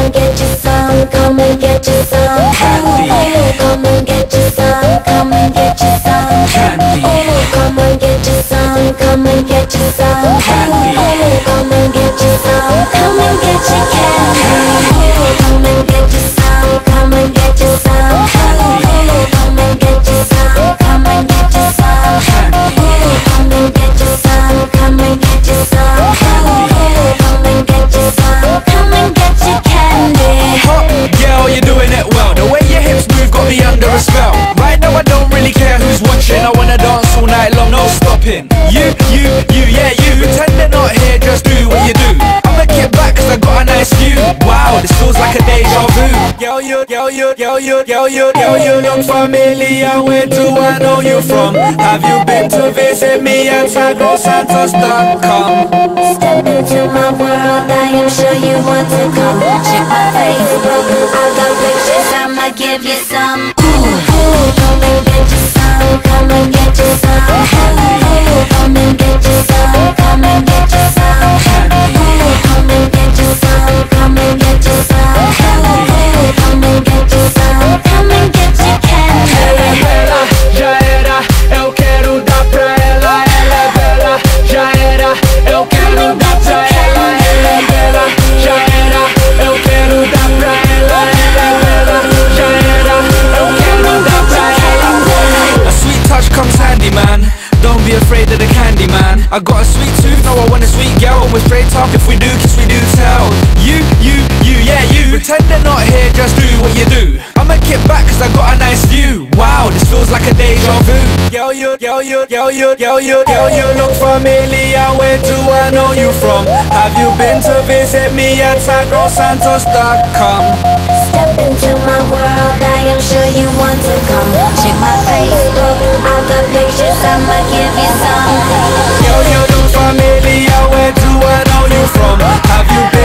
and get you some, come and get you some candy. Come and get you some, come and get you some candy. Come and get you some, come and get you some candy. Come and get you some, come and get you candy. Come and get you some, come and get you some candy. Come and get you some, come and get you some candy. Come and get you some, come and get you some candy. Come and get you some, come and get you candy. Hot girl, you're doing it well. The way your hips move got me under a spell. Right now I don't really care who's watching. I wanna dance all night long, no stopping. You, yeah you. Pretend they're not here, just do what you do. I'ma get back cause I got a nice view. Wow, this feels like a deja vu. Yo, you look familiar. Where do I know you from? Have you been to visit me at TacoSantos.com? Step into my world, I am sure you want to come. Check my Facebook, I got pictures, I'ma give you some. Come and get you some, come and get you some. Come and get you some, come and get you some. Come and get you some, come and get you some. Come and get you some, come and get you candy. Ela é bela, já era, eu quero dar pra ela. Ela é bela, já era, eu quero dar pra ela. Ela é bela, já era, eu quero dar pra ela. Ela é bela, já era, eu quero dar pra ela. A sweet touch comes handy, man. Don't be afraid of the candy, man. I got a sweet tooth, no I want a sweet girl. And we're straight up, if we do kiss we do tell. You, yeah you. Pretend they're not here, just do what you do. I'ma get back cause I got a nice view. Wow, this feels like a deja vu. Yo, you look familiar. Where do I know you from? Have you been to visit me at TacoSantos.com? Step into my world, I am sure you want to come. Check my Facebook, I got pictures, I'ma give you some. Yo, you look familiar. Where do I know you from? Have you been